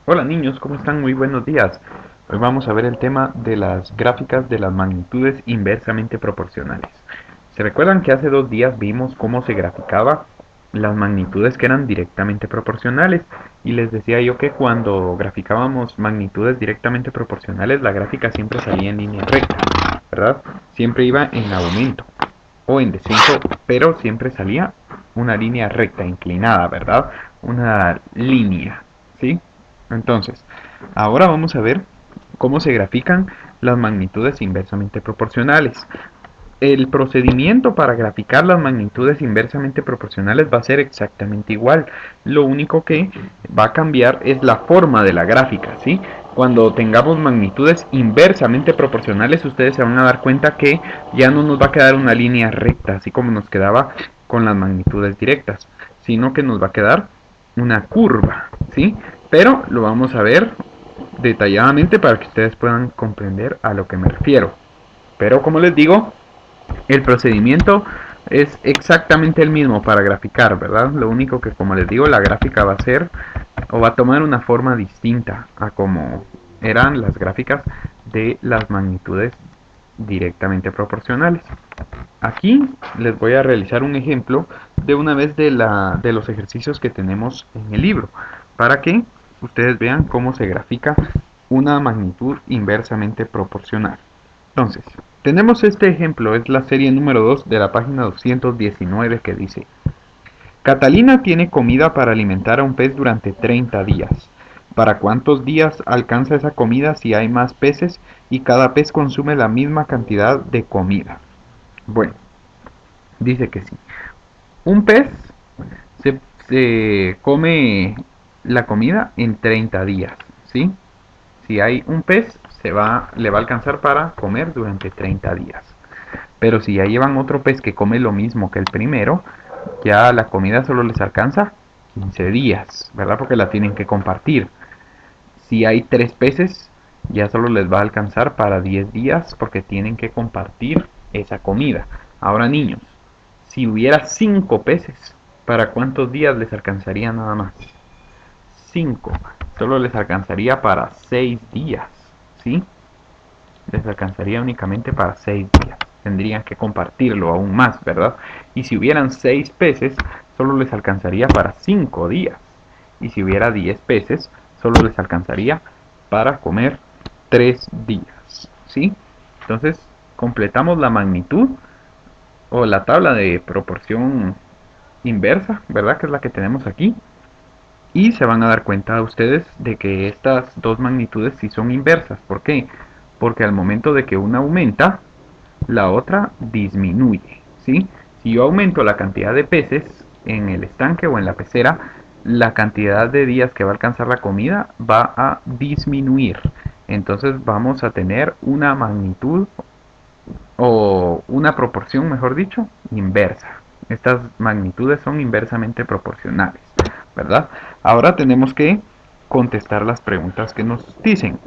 Hola niños, ¿cómo están? Muy buenos días. Hoy vamos a ver el tema de las gráficas de las magnitudes inversamente proporcionales. ¿Se recuerdan que hace 2 días vimos cómo se graficaba las magnitudes que eran directamente proporcionales? Y les decía yo que cuando graficábamos magnitudes directamente proporcionales, la gráfica siempre salía en línea recta, ¿verdad? Siempre iba en aumento o en descenso, pero siempre salía una línea recta, inclinada, ¿verdad? Una línea, ¿sí? Entonces, ahora vamos a ver cómo se grafican las magnitudes inversamente proporcionales. El procedimiento para graficar las magnitudes inversamente proporcionales va a ser exactamente igual. Lo único que va a cambiar es la forma de la gráfica, ¿sí? Cuando tengamos magnitudes inversamente proporcionales, ustedes se van a dar cuenta que ya no nos va a quedar una línea recta, así como nos quedaba con las magnitudes directas, sino que nos va a quedar una curva, ¿sí? Pero lo vamos a ver detalladamente para que ustedes puedan comprender a lo que me refiero. Pero como les digo, el procedimiento es exactamente el mismo para graficar, ¿verdad? Lo único que, como les digo, la gráfica va a ser o va a tomar una forma distinta a como eran las gráficas de las magnitudes directamente proporcionales. Aquí les voy a realizar un ejemplo de una vez de los ejercicios que tenemos en el libro, para que ustedes vean cómo se grafica una magnitud inversamente proporcional. Entonces, tenemos este ejemplo, es la serie número 2 de la página 219 que dice: Catalina tiene comida para alimentar a un pez durante 30 días. ¿Para cuántos días alcanza esa comida si hay más peces y cada pez consume la misma cantidad de comida? Bueno, dice que sí. Un pez se come la comida en 30 días, ¿sí? Si hay un pez, le va a alcanzar para comer durante 30 días. Pero si ya llevan otro pez que come lo mismo que el primero, ya la comida solo les alcanza 15 días, ¿verdad? Porque la tienen que compartir. Si hay 3 peces, ya solo les va a alcanzar para 10 días porque tienen que compartir esa comida. Ahora niños, si hubiera 5 peces, ¿para cuántos días les alcanzaría nada más? 5. Solo les alcanzaría para 6 días, ¿sí? Les alcanzaría únicamente para 6 días. Tendrían que compartirlo aún más, ¿verdad? Y si hubieran 6 peces, solo les alcanzaría para 5 días. Y si hubiera 10 peces, solo les alcanzaría para comer 3 días, ¿sí? Entonces, completamos la magnitud o la tabla de proporción inversa, ¿verdad? Que es la que tenemos aquí. Y se van a dar cuenta ustedes de que estas dos magnitudes sí son inversas. ¿Por qué? Porque al momento de que una aumenta, la otra disminuye, ¿sí? Si yo aumento la cantidad de peces en el estanque o en la pecera, la cantidad de días que va a alcanzar la comida va a disminuir. Entonces vamos a tener una magnitud o una proporción, mejor dicho, inversa. Estas magnitudes son inversamente proporcionales, ¿verdad? Ahora tenemos que contestar las preguntas que nos dicen.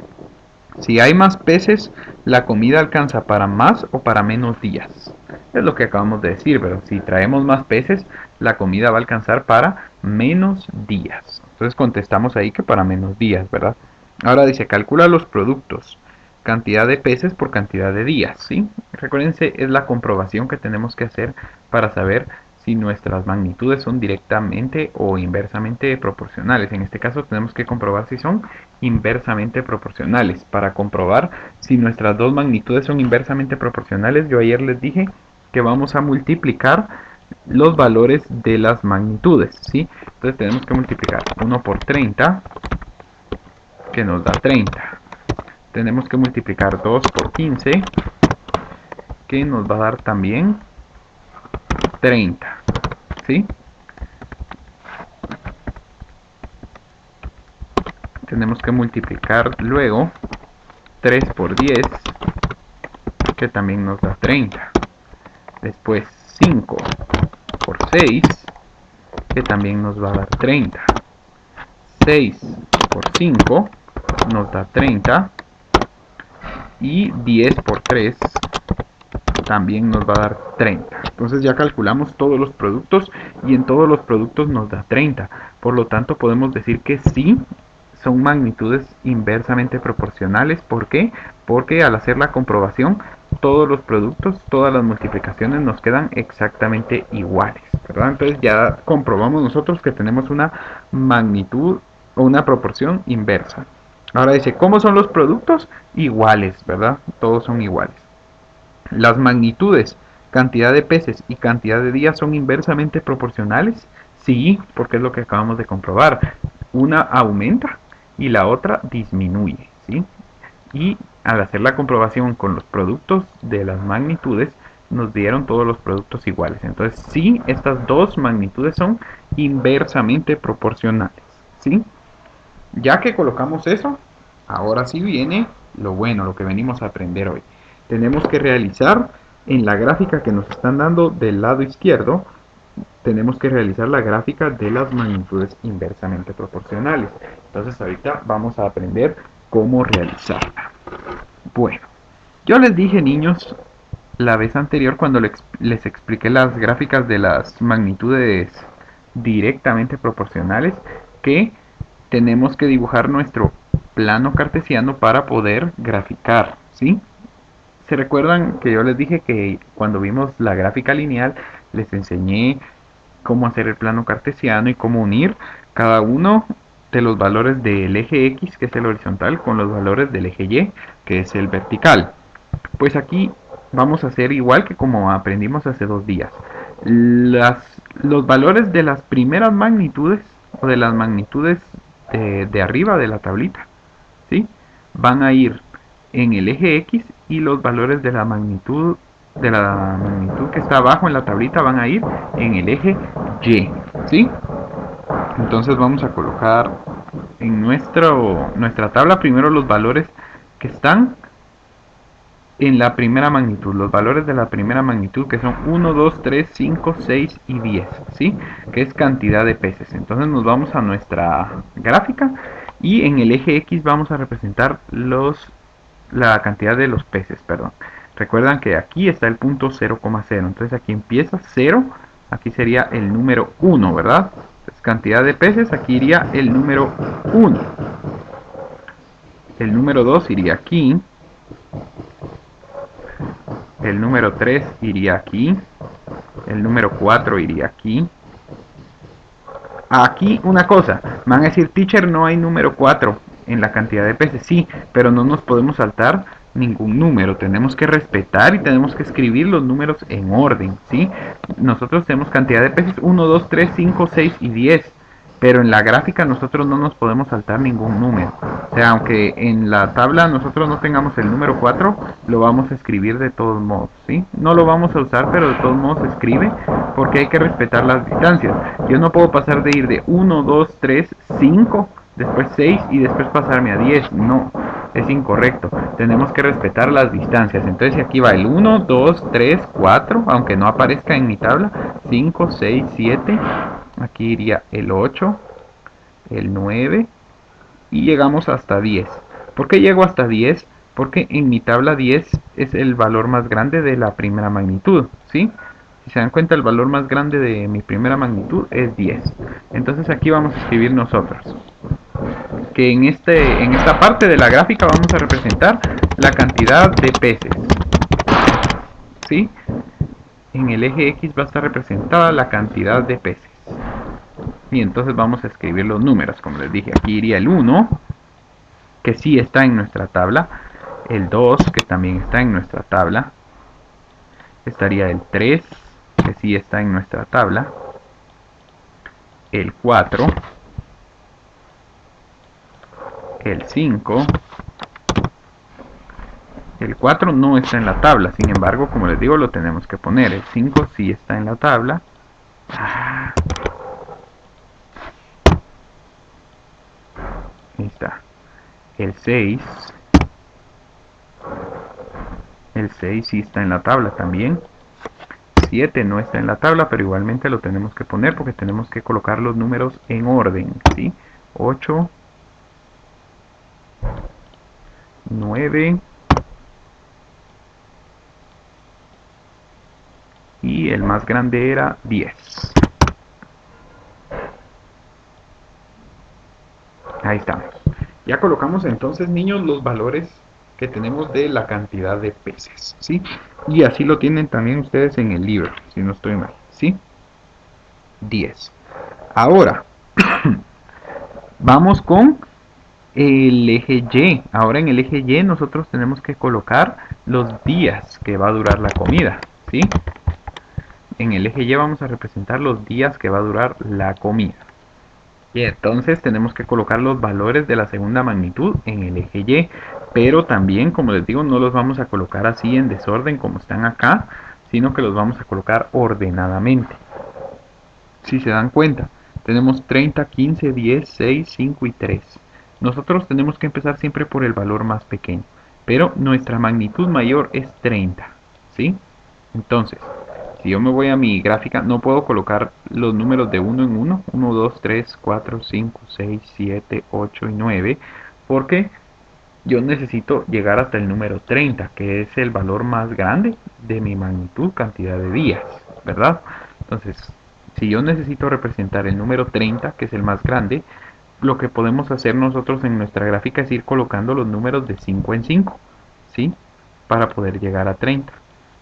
Si hay más peces, la comida alcanza para más o para menos días. Es lo que acabamos de decir, pero si traemos más peces, la comida va a alcanzar para menos días. Entonces contestamos ahí que para menos días, ¿verdad? Ahora dice, calcula los productos. Cantidad de peces por cantidad de días, ¿sí? Recuérdense, es la comprobación que tenemos que hacer para saber si nuestras magnitudes son directamente o inversamente proporcionales. En este caso tenemos que comprobar si son inversamente proporcionales. Para comprobar si nuestras dos magnitudes son inversamente proporcionales, yo ayer les dije que vamos a multiplicar los valores de las magnitudes, ¿sí? Entonces tenemos que multiplicar 1 por 30, que nos da 30. Tenemos que multiplicar 2 por 15, que nos va a dar también 30, ¿sí? Tenemos que multiplicar luego 3 por 10, que también nos da 30. Después 5 por 6, que también nos va a dar 30. 6 por 5 nos da 30. Y 10 por 3 también nos va a dar 30. Entonces ya calculamos todos los productos y en todos los productos nos da 30. Por lo tanto podemos decir que sí son magnitudes inversamente proporcionales. ¿Por qué? Porque al hacer la comprobación, todos los productos, todas las multiplicaciones nos quedan exactamente iguales, ¿verdad? Entonces ya comprobamos nosotros que tenemos una magnitud o una proporción inversa. Ahora dice, ¿cómo son los productos? Iguales, ¿verdad? Todos son iguales. Las magnitudes, cantidad de peces y cantidad de días son inversamente proporcionales. Sí, porque es lo que acabamos de comprobar. Una aumenta y la otra disminuye, ¿sí? Y al hacer la comprobación con los productos de las magnitudes, nos dieron todos los productos iguales. Entonces, sí, estas dos magnitudes son inversamente proporcionales, ¿sí? Ya que colocamos eso, ahora sí viene lo bueno, lo que venimos a aprender hoy. Tenemos que realizar en la gráfica que nos están dando del lado izquierdo, tenemos que realizar la gráfica de las magnitudes inversamente proporcionales. Entonces ahorita vamos a aprender cómo realizarla. Bueno, yo les dije, niños, la vez anterior cuando les expliqué las gráficas de las magnitudes directamente proporcionales, que tenemos que dibujar nuestro plano cartesiano para poder graficar, ¿sí? ¿Se recuerdan que yo les dije que cuando vimos la gráfica lineal les enseñé cómo hacer el plano cartesiano y cómo unir cada uno de los valores del eje X, que es el horizontal, con los valores del eje Y, que es el vertical? Pues aquí vamos a hacer igual que como aprendimos hace 2 días. Los valores de las primeras magnitudes o de las magnitudes de arriba de la tablita, ¿sí? Van a ir en el eje X y los valores de la magnitud que está abajo en la tablita van a ir en el eje Y, ¿sí? Entonces vamos a colocar en nuestra tabla primero los valores que están en la primera magnitud, los valores de la primera magnitud, que son 1, 2, 3, 5, 6 y 10, ¿sí? Que es cantidad de peces. Entonces nos vamos a nuestra gráfica y en el eje X vamos a representar la cantidad de los peces, perdón. Recuerdan que aquí está el punto 0,0, entonces aquí empieza 0, aquí sería el número 1, ¿verdad? Entonces, cantidad de peces, aquí iría el número 1. El número 2 iría aquí. El número 3 iría aquí. El número 4 iría aquí. Aquí una cosa, me van a decir, teacher, no hay número 4 en la cantidad de peces. Sí, pero no nos podemos saltar ningún número. Tenemos que respetar y tenemos que escribir los números en orden, ¿sí? Nosotros tenemos cantidad de peces 1, 2, 3, 5, 6 y 10. Pero en la gráfica nosotros no nos podemos saltar ningún número. O sea, aunque en la tabla nosotros no tengamos el número 4, lo vamos a escribir de todos modos, ¿sí? No lo vamos a usar, pero de todos modos se escribe porque hay que respetar las distancias. Yo no puedo pasar de ir de 1, 2, 3, 5, después 6 y después pasarme a 10. No, es incorrecto. Tenemos que respetar las distancias. Entonces aquí va el 1, 2, 3, 4, aunque no aparezca en mi tabla, 5, 6, 7. Aquí iría el 8, el 9 y llegamos hasta 10. ¿Por qué llego hasta 10? Porque en mi tabla 10 es el valor más grande de la primera magnitud, ¿sí? Si se dan cuenta, el valor más grande de mi primera magnitud es 10. Entonces aquí vamos a escribir nosotros que en esta parte de la gráfica vamos a representar la cantidad de peces, ¿sí? En el eje X va a estar representada la cantidad de peces. Y entonces vamos a escribir los números. Como les dije, aquí iría el 1, que sí está en nuestra tabla. El 2, que también está en nuestra tabla. Estaría el 3, que sí está en nuestra tabla. El 4. El 5. El 4 no está en la tabla. Sin embargo, como les digo, lo tenemos que poner. El 5 sí está en la tabla. Ahí está. El 6. El 6 sí está en la tabla también. 7 no está en la tabla, pero igualmente lo tenemos que poner porque tenemos que colocar los números en orden, ¿sí? 8, 9 y el más grande era 10. Ahí estamos. Ya colocamos entonces, niños, los valores que tenemos de la cantidad de peces, ¿sí? Y así lo tienen también ustedes en el libro, si no estoy mal, ¿sí? 10. Ahora, vamos con el eje Y. Ahora en el eje Y nosotros tenemos que colocar los días que va a durar la comida, ¿sí? En el eje Y vamos a representar los días que va a durar la comida. Y entonces tenemos que colocar los valores de la segunda magnitud en el eje Y, pero también, como les digo, no los vamos a colocar así en desorden como están acá, sino que los vamos a colocar ordenadamente. Si se dan cuenta, tenemos 30, 15, 10, 6, 5 y 3. Nosotros tenemos que empezar siempre por el valor más pequeño, pero nuestra magnitud mayor es 30, ¿sí? Entonces, si yo me voy a mi gráfica, no puedo colocar los números de uno en uno, 1, 2, 3, 4, 5, 6, 7, 8 y 9, porque yo necesito llegar hasta el número 30, que es el valor más grande de mi magnitud, cantidad de días, ¿verdad? Entonces, si yo necesito representar el número 30, que es el más grande, lo que podemos hacer nosotros en nuestra gráfica es ir colocando los números de 5 en 5, ¿sí? Para poder llegar a 30.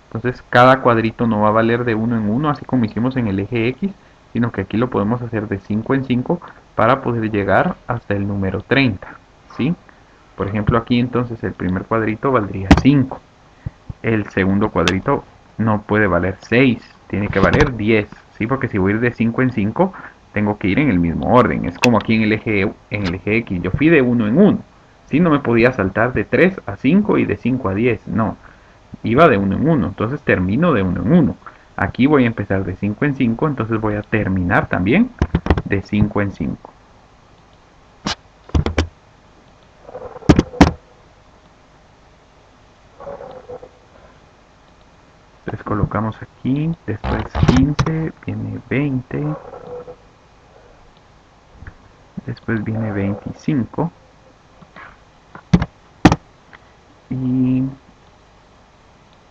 Entonces, cada cuadrito no va a valer de uno en uno, así como hicimos en el eje X, sino que aquí lo podemos hacer de 5 en 5 para poder llegar hasta el número 30, ¿sí? Por ejemplo, aquí entonces el primer cuadrito valdría 5. El segundo cuadrito no puede valer 6, tiene que valer 10, ¿sí? Porque si voy a ir de 5 en 5, tengo que ir en el mismo orden. Es como aquí en el eje X, yo fui de uno en uno. ¿Sí? No me podía saltar de 3 a 5 y de 5 a 10, no. Iba de uno en uno, entonces termino de uno en uno. Aquí voy a empezar de 5 en 5, entonces voy a terminar también de 5 en 5. Entonces colocamos aquí, después 15, viene 20, después viene 25 y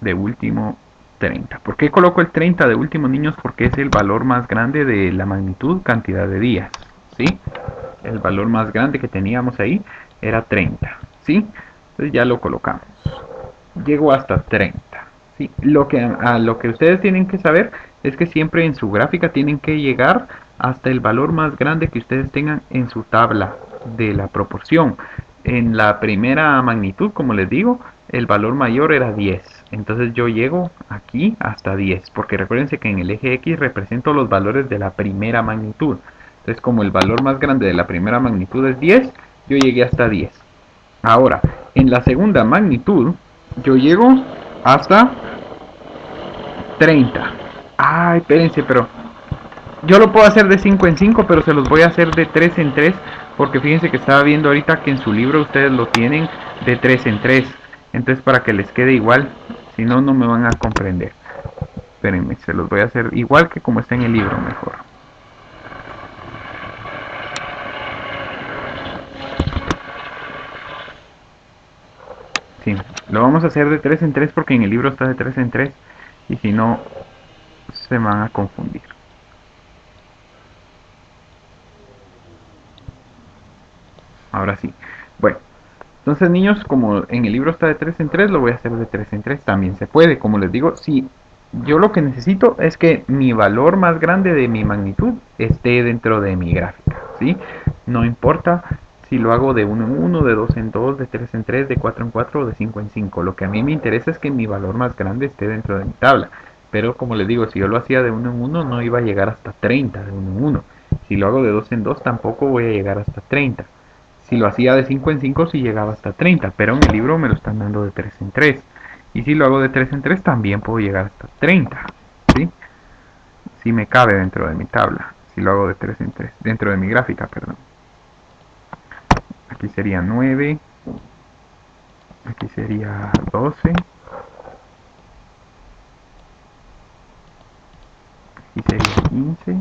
de último 30. ¿Por qué coloco el 30 de último, niños? Porque es el valor más grande de la magnitud, cantidad de días, ¿sí? El valor más grande que teníamos ahí era 30, ¿sí? Entonces ya lo colocamos. Llego hasta 30. ¿Sí? Lo que ustedes tienen que saber es que siempre en su gráfica tienen que llegar hasta el valor más grande que ustedes tengan en su tabla de la proporción. En la primera magnitud, como les digo, el valor mayor era 10. Entonces yo llego aquí hasta 10, porque recuérdense que en el eje X represento los valores de la primera magnitud. Entonces, como el valor más grande de la primera magnitud es 10, yo llegué hasta 10. Ahora, en la segunda magnitud, yo llego hasta 30. Ay, espérense, pero yo lo puedo hacer de 5 en 5, pero se los voy a hacer de 3 en 3, porque fíjense que estaba viendo ahorita que en su libro ustedes lo tienen de 3 en 3. Entonces, para que les quede igual, si no, no me van a comprender. Espérenme, se los voy a hacer igual que como está en el libro, mejor. Sí, lo vamos a hacer de 3 en 3 porque en el libro está de 3 en 3 y si no, se van a confundir. Ahora sí. Bueno, entonces, niños, como en el libro está de 3 en 3, lo voy a hacer de 3 en 3. También se puede, como les digo, si yo lo que necesito es que mi valor más grande de mi magnitud esté dentro de mi gráfica, ¿sí? No importa si lo hago de 1 en 1, de 2 en 2, de 3 en 3, de 4 en 4 o de 5 en 5. Lo que a mí me interesa es que mi valor más grande esté dentro de mi tabla. Pero como les digo, si yo lo hacía de 1 en 1, no iba a llegar hasta 30 de 1 en 1. Si lo hago de 2 en 2, tampoco voy a llegar hasta 30. Si lo hacía de 5 en 5 sí llegaba hasta 30, pero en el libro me lo están dando de 3 en 3. Y si lo hago de 3 en 3 también puedo llegar hasta 30, ¿sí? Si me cabe dentro de mi tabla. Si lo hago de 3 en 3, dentro de mi gráfica, perdón. Aquí sería 9, aquí sería 12, aquí sería 15,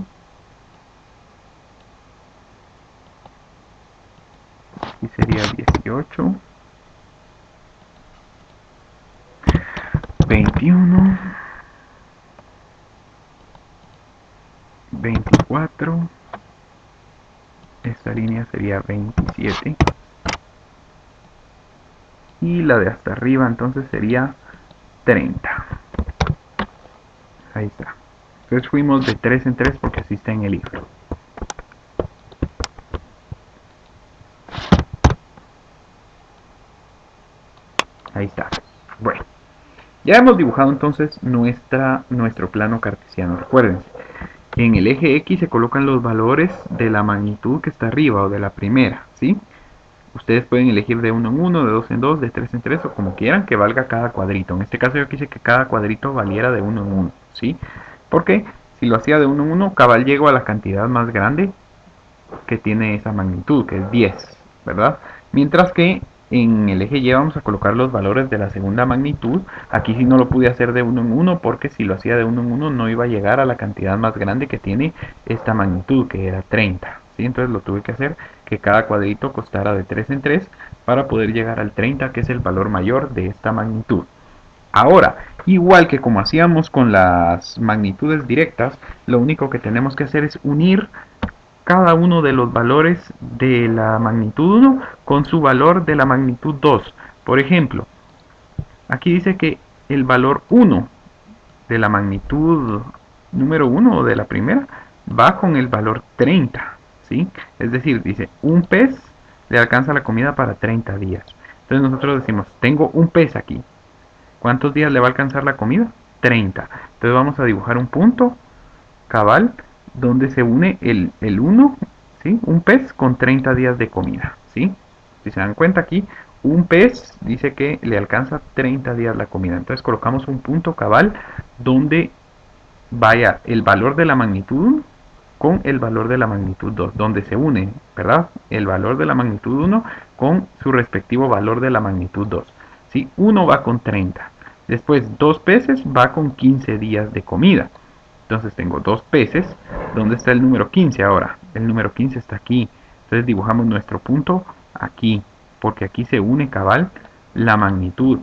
aquí sería 18, 21, 24, esta línea sería 27, y la de hasta arriba entonces sería 30. Ahí está. Entonces fuimos de 3 en 3 porque así está en el libro. Ahí está. Bueno, ya hemos dibujado entonces nuestro plano cartesiano. Recuérdense, en el eje X se colocan los valores de la magnitud que está arriba o de la primera, ¿sí? Ustedes pueden elegir de 1 en 1, de 2 en 2, de 3 en 3 o como quieran que valga cada cuadrito. En este caso yo quise que cada cuadrito valiera de 1 en 1, ¿sí? Porque si lo hacía de 1 en 1, cabal llego a la cantidad más grande que tiene esa magnitud, que es 10, ¿verdad? Mientras que en el eje Y vamos a colocar los valores de la segunda magnitud. Aquí sí no lo pude hacer de 1 en 1 porque si lo hacía de 1 en 1 no iba a llegar a la cantidad más grande que tiene esta magnitud, que era 30. ¿Sí? Entonces lo tuve que hacer que cada cuadrito costara de 3 en 3 para poder llegar al 30, que es el valor mayor de esta magnitud. Ahora, igual que como hacíamos con las magnitudes directas, lo único que tenemos que hacer es unir cada uno de los valores de la magnitud 1 con su valor de la magnitud 2. Por ejemplo, aquí dice que el valor 1 de la magnitud número 1 o de la primera va con el valor 30, ¿sí? Es decir, dice, un pez le alcanza la comida para 30 días. Entonces nosotros decimos, tengo un pez aquí. ¿Cuántos días le va a alcanzar la comida? 30. Entonces vamos a dibujar un punto cabal donde se une el 1, ¿sí? Un pez con 30 días de comida, ¿sí? Si se dan cuenta aquí, un pez dice que le alcanza 30 días la comida. Entonces colocamos un punto cabal donde vaya el valor de la magnitud 1 con el valor de la magnitud 2, donde se une, ¿verdad? El valor de la magnitud 1 con su respectivo valor de la magnitud 2. ¿Sí? 1 va con 30. Después, 2 peces va con 15 días de comida. Entonces tengo 2 peces. ¿Dónde está el número 15 ahora? El número 15 está aquí. Entonces dibujamos nuestro punto aquí, porque aquí se une cabal la magnitud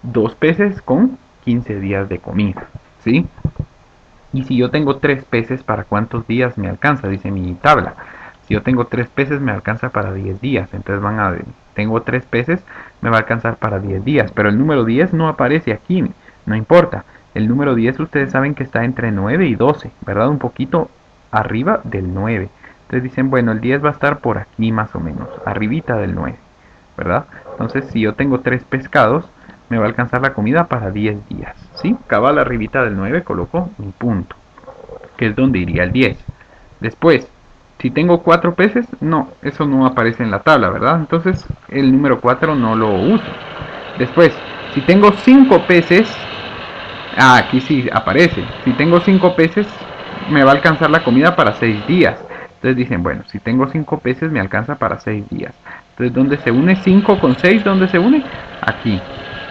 2 peces con 15 días de comida, ¿sí? Y si yo tengo 3 peces, ¿para cuántos días me alcanza? Dice mi tabla. Si yo tengo 3 peces, me alcanza para 10 días. Entonces tengo 3 peces, me va a alcanzar para 10 días. Pero el número 10 no aparece aquí, no importa. El número 10 ustedes saben que está entre 9 y 12, ¿verdad? Un poquito arriba del 9. Entonces dicen, bueno, el 10 va a estar por aquí más o menos, arribita del 9, ¿verdad? Entonces si yo tengo 3 pescados, me va a alcanzar la comida para 10 días, ¿sí? Cabal arribita del 9 coloco mi punto, que es donde iría el 10. Después, si tengo 4 peces, no, eso no aparece en la tabla, ¿verdad? Entonces el número 4 no lo uso. Después, si tengo 5 peces, aquí sí aparece. Si tengo 5 peces, me va a alcanzar la comida para 6 días. Entonces dicen, bueno, si tengo 5 peces, me alcanza para 6 días. Entonces, ¿dónde se une 5 con 6? ¿Dónde se une? Aquí.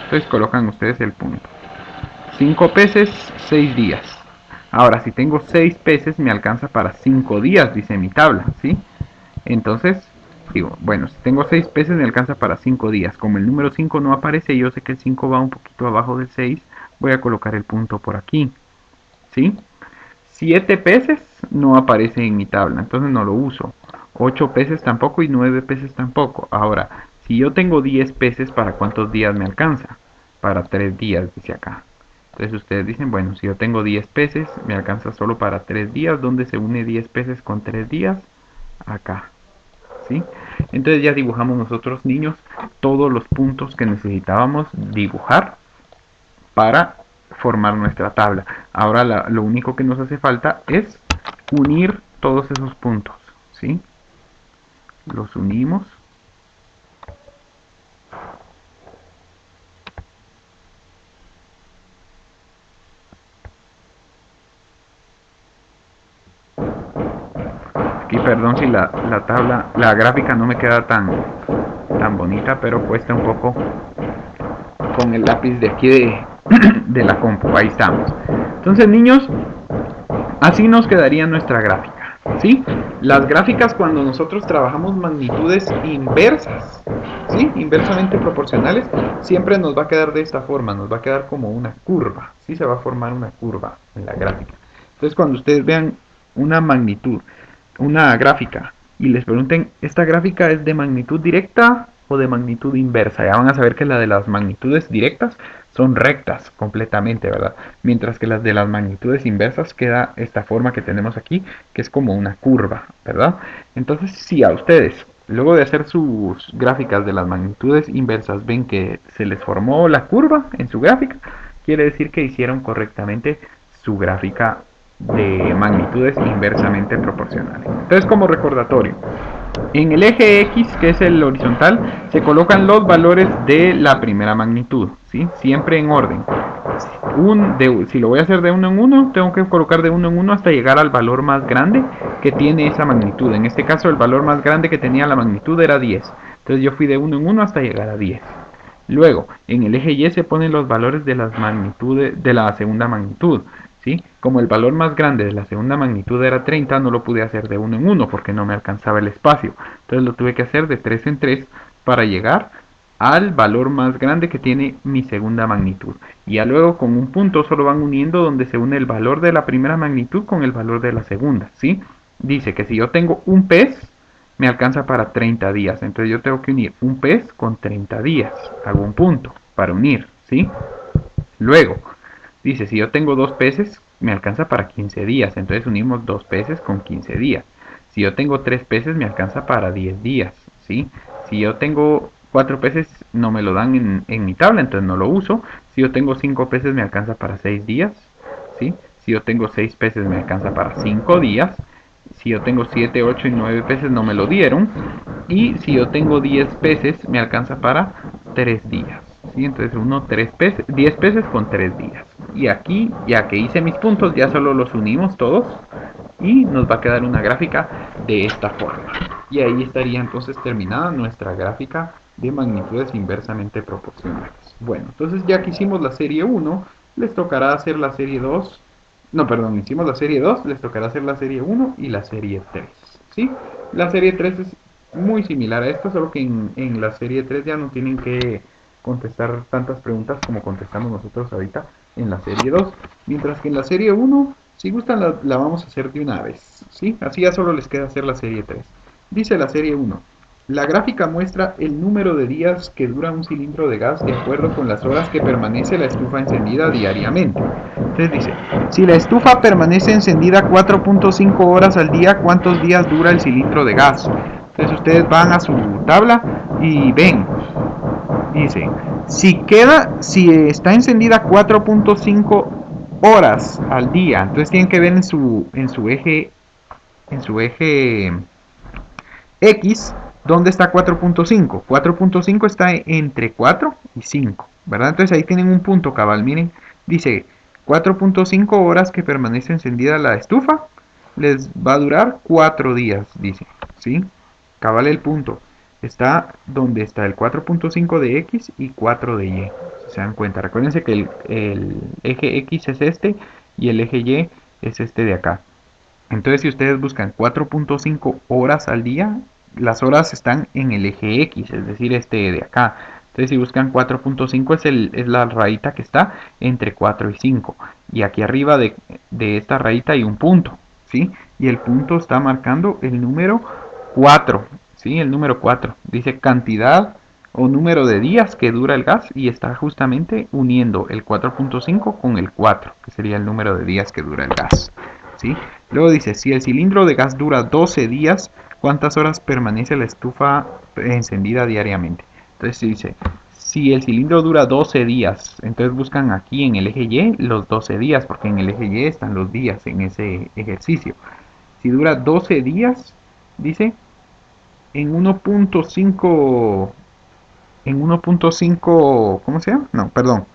Entonces colocan ustedes el punto. 5 peces, 6 días. Ahora, si tengo 6 peces, me alcanza para 5 días, dice mi tabla, ¿sí? Entonces, digo, bueno, si tengo 6 peces, me alcanza para 5 días. Como el número 5 no aparece, yo sé que el 5 va un poquito abajo del 6, voy a colocar el punto por aquí, ¿sí? 7 peces no aparece en mi tabla, entonces no lo uso. 8 peces tampoco y 9 peces tampoco. Ahora, si yo tengo 10 peces, ¿para cuántos días me alcanza? Para 3 días, dice acá. Entonces ustedes dicen, bueno, si yo tengo 10 peces, me alcanza solo para 3 días. ¿Dónde se une 10 peces con 3 días? Acá, ¿sí? Entonces ya dibujamos nosotros, niños, todos los puntos que necesitábamos dibujar para formar nuestra tabla. Ahora lo único que nos hace falta es unir todos esos puntos, ¿sí? Los unimos. Aquí perdón si la tabla, la gráfica no me queda tan bonita, pero cuesta un poco con el lápiz de aquí de la compu. Ahí estamos. Entonces, niños, así nos quedaría nuestra gráfica, ¿sí? Las gráficas cuando nosotros trabajamos magnitudes inversas, ¿sí? Inversamente proporcionales, siempre nos va a quedar de esta forma, nos va a quedar como una curva, ¿sí? Se va a formar una curva en la gráfica. Entonces, cuando ustedes vean una magnitud, una gráfica, y les pregunten, ¿esta gráfica es de magnitud directa o de magnitud inversa. Ya van a saber que la de las magnitudes directas son rectas completamente, ¿verdad? Mientras que las de las magnitudes inversas queda esta forma que tenemos aquí, que es como una curva, ¿verdad? Entonces, si a ustedes, luego de hacer sus gráficas de las magnitudes inversas, ven que se les formó la curva en su gráfica, quiere decir que hicieron correctamente su gráfica de magnitudes inversamente proporcionales. Entonces, como recordatorio, en el eje X, que es el horizontal, se colocan los valores de la primera magnitud, ¿sí? Siempre en orden. Si lo voy a hacer de 1 en 1, tengo que colocar de 1 en 1 hasta llegar al valor más grande que tiene esa magnitud. En este caso, el valor más grande que tenía la magnitud era 10. Entonces yo fui de 1 en 1 hasta llegar a 10. Luego, en el eje Y se ponen los valores de las magnitudes de la segunda magnitud. ¿Sí? Como el valor más grande de la segunda magnitud era 30, no lo pude hacer de 1 en 1 porque no me alcanzaba el espacio. Entonces lo tuve que hacer de 3 en 3 para llegar al valor más grande que tiene mi segunda magnitud. Y ya luego con un punto solo van uniendo donde se une el valor de la primera magnitud con el valor de la segunda. ¿Sí? Dice que si yo tengo un pez, me alcanza para 30 días. Entonces yo tengo que unir un pez con 30 días. Hago un punto para unir. ¿Sí? Luego, dice, si yo tengo dos peces, me alcanza para 15 días. Entonces unimos dos peces con 15 días. Si yo tengo tres peces, me alcanza para 10 días. ¿Sí? Si yo tengo cuatro peces, no me lo dan en mi tabla, entonces no lo uso. Si yo tengo cinco peces, me alcanza para 6 días. ¿Sí? Si yo tengo 6 peces, me alcanza para 5 días. Si yo tengo 7, 8 y 9 peces, no me lo dieron. Y si yo tengo 10 peces, me alcanza para 3 días. ¿Sí? Entonces uno 3 peces, 10 peces con 3 días. Y aquí, ya que hice mis puntos, ya solo los unimos todos y nos va a quedar una gráfica de esta forma. Y ahí estaría entonces terminada nuestra gráfica de magnitudes inversamente proporcionales. Bueno, entonces ya que hicimos la serie 1, les tocará hacer la serie 2. No, perdón, hicimos la serie 2, les tocará hacer la serie 1 y la serie 3. ¿Sí? La serie 3 es muy similar a esta, solo que en la serie 3 ya no tienen que contestar tantas preguntas como contestamos nosotros ahorita en la serie 2. Mientras que en la serie 1, si gustan, la vamos a hacer de una vez. ¿Sí? Así ya solo les queda hacer la serie 3. Dice la serie 1. La gráfica muestra el número de días que dura un cilindro de gas de acuerdo con las horas que permanece la estufa encendida diariamente. Entonces dice, si la estufa permanece encendida 4.5 horas al día, ¿cuántos días dura el cilindro de gas? Entonces ustedes van a su tabla y ven, dice, si está encendida 4.5 horas al día, entonces tienen que ver en su eje X, ¿dónde está 4.5? 4.5 está entre 4 y 5, ¿verdad? Entonces ahí tienen un punto cabal, miren, dice 4.5 horas que permanece encendida la estufa, les va a durar 4 días, dice, ¿sí? Cabal el punto, está donde está el 4.5 de X y 4 de Y, si se dan cuenta. Recuérdense que el eje X es este y el eje Y es este de acá. Entonces, si ustedes buscan 4.5 horas al día, las horas están en el eje X, es decir, este de acá. Entonces, si buscan 4.5 es la rayita que está entre 4 y 5. Y aquí arriba de esta rayita hay un punto, ¿sí? Y el punto está marcando el número 4, ¿sí? El número 4. Dice cantidad o número de días que dura el gas y está justamente uniendo el 4.5 con el 4, que sería el número de días que dura el gas. ¿Sí? Luego dice, si el cilindro de gas dura 12 días, ¿cuántas horas permanece la estufa encendida diariamente? Entonces dice, si el cilindro dura 12 días, entonces buscan aquí en el eje Y los 12 días, porque en el eje Y están los días en ese ejercicio. Si dura 12 días, dice, en 1.5, ¿cómo se llama? No, perdón.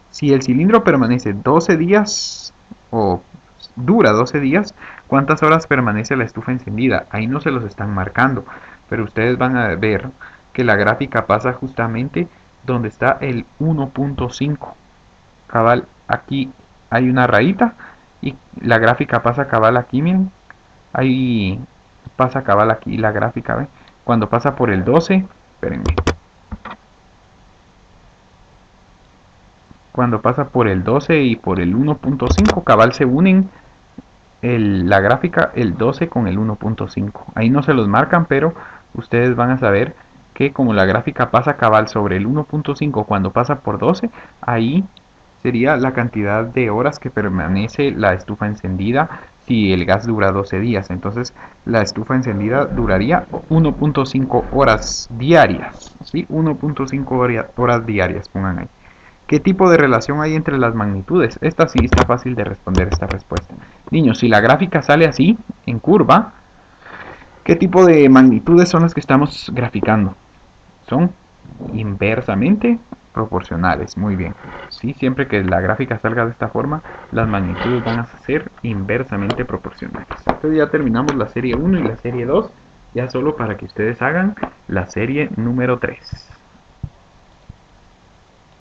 Si el cilindro permanece 12 días o dura 12 días, ¿cuántas horas permanece la estufa encendida? Ahí no se los están marcando, pero ustedes van a ver que la gráfica pasa justamente donde está el 1.5. Cabal, aquí hay una rayita y la gráfica pasa cabal aquí, miren. Ahí pasa cabal aquí la gráfica, ¿ven? Cuando pasa por el 12, espérenme. Cuando pasa por el 12 y por el 1.5, cabal se unen la gráfica el 12 con el 1.5. Ahí no se los marcan, pero ustedes van a saber que como la gráfica pasa cabal sobre el 1.5 cuando pasa por 12, ahí sería la cantidad de horas que permanece la estufa encendida si el gas dura 12 días. Entonces la estufa encendida duraría 1.5 horas diarias. ¿Sí? 1.5 horas diarias, pongan ahí. ¿Qué tipo de relación hay entre las magnitudes? Esta sí está fácil de responder esta respuesta. Niños, si la gráfica sale así, en curva, ¿qué tipo de magnitudes son las que estamos graficando? Son inversamente proporcionales. Muy bien. Sí, siempre que la gráfica salga de esta forma, las magnitudes van a ser inversamente proporcionales. Entonces ya terminamos la serie 1 y la serie 2, ya solo para que ustedes hagan la serie número 3.